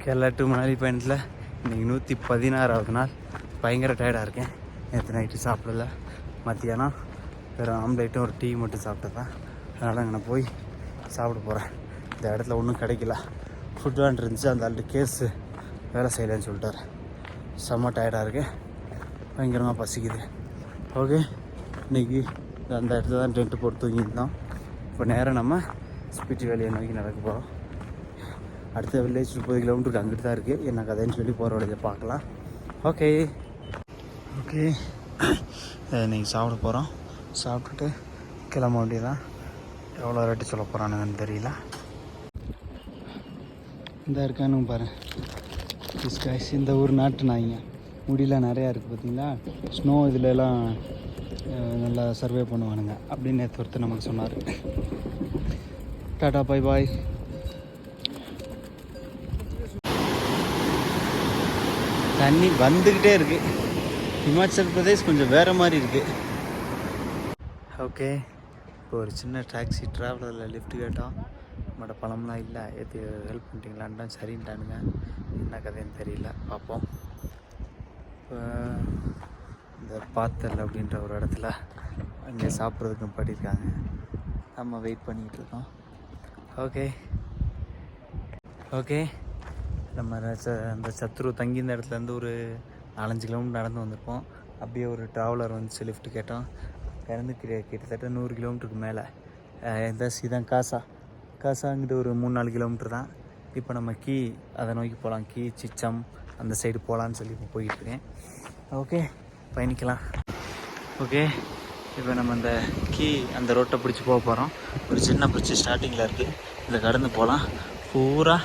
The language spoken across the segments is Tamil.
கேரளா டு மணாலி பயணத்தில் இன்றைக்கி 116வது நாள். பயங்கர டயர்டாக இருக்கேன். நேற்று நைட்டு சாப்பிடல. மத்தியானம் வெறும் ஆம்லேட்டும் ஒரு டீ மட்டும் சாப்பிட்டேன். அதனால் அங்கே நான் போய் சாப்பிட போகிறேன். இந்த இடத்துல ஒன்றும் கிடைக்கல. ஃபுட் வேண்ட் இருந்துச்சு, அந்த ஆள்கிட்ட கேஸு வேலை செய்யலைன்னு சொல்லிட்டார். செம்ம டயர்டாக இருக்குது, பயங்கரமாக பசிக்குது. ஓகே, இன்றைக்கி அந்த இடத்துல தான் டென்ட்டு போட்டு தூங்கியிருந்தோம். இப்போ நேரம் நம்ம ஸ்பிட்டி வேலையை நோக்கி நடக்க போகிறோம். அடுத்த வில்லேஜ் 30 கிலோமீட்டருக்கு அங்கிட்டு தான் இருக்குது. என்ன கதைன்னு சொல்லி போகிற வழியை பார்க்கலாம். ஓகே ஓகே, இன்றைக்கி சாப்பிட போகிறோம். சாப்பிட்டுட்டு கிளம்ப வேண்டியதான். எவ்வளோ ரேட்டு சொல்ல போகிறானுங்கன்னு தெரியல. இந்த இருக்கானு பாரு, டிஸ்காய்ஸ். இந்த ஊர் நாட்டு நாய்ங்க, முடியெலாம் நிறையா இருக்குது பார்த்தீங்களா. ஸ்னோ இதிலெல்லாம் நல்லா சர்வே பண்ணுவானுங்க அப்படின்னு நேற்று ஒருத்தர் நமக்கு சொன்னார். Tata bye bye. தண்ணி வந்துக்கிட்டே இருக்குது. ஹிமாச்சல் பிரதேஷ் கொஞ்சம் வேறு மாதிரி இருக்குது. ஓகே, இப்போ ஒரு சின்ன டாக்ஸி ட்ராவலரில் லிஃப்ட் கேட்டோம். நம்மளோட பழம்லாம் இல்லை, எது ஹெல்ப் பண்ணிட்டீங்களான்னு தான் சரின்ட்டானுங்க. என்ன கதைன்னு தெரியல, பார்ப்போம். இப்போ இந்த பாத்தல் அப்படின்ற ஒரு இடத்துல அங்கே சாப்பிட்றதுக்கு படியிருக்காங்க. நம்ம வெயிட் பண்ணிக்கிட்டு இருக்கோம். ஓகே ஓகே, நம்ம அந்த சத்ரு தங்கியிருந்த இடத்துலேருந்து ஒரு 4-5 கிலோமீட்டர் நடந்து வந்திருப்போம். அப்படியே ஒரு ட்ராவலர் வந்துச்சு, லிஃப்ட் கேட்டோம். இறந்து கிட்டத்தட்ட 100 கிலோமீட்டருக்கு மேலே. இந்த இதான் காசா அங்கிட்டு ஒரு 3-4 கிலோமீட்டர் தான். இப்போ நம்ம கீ அதை நோக்கி போகலாம். கீ சிச்சம் அந்த சைடு போகலான்னு சொல்லி இப்போ போயிட்டுருக்கேன். ஓகே, பயணிக்கலாம். ஓகே, இப்போ நம்ம அந்த கீ அந்த ரோட்டை பிடிச்சி போக போகிறோம். ஒரு சின்ன பிடிச்சி ஸ்டார்டிங்கில் இருக்குது, இதை கடந்து போகலாம். பூரா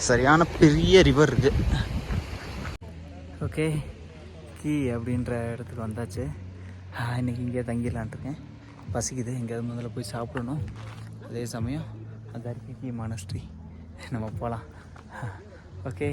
சரியான பெரிய ரிவர் இருக்குது. ஓகே, கீ அப்படின்ற இடத்துக்கு வந்தாச்சு. இன்றைக்கி இங்கே தங்கிடலான்ட்ருக்கேன். பசிக்குது, எங்கேயாவது முதல்ல போய் சாப்பிடணும். அதே சமயம் அந்த கீ மானஸ்ட்ரி நம்ம போகலாம். ஓகே.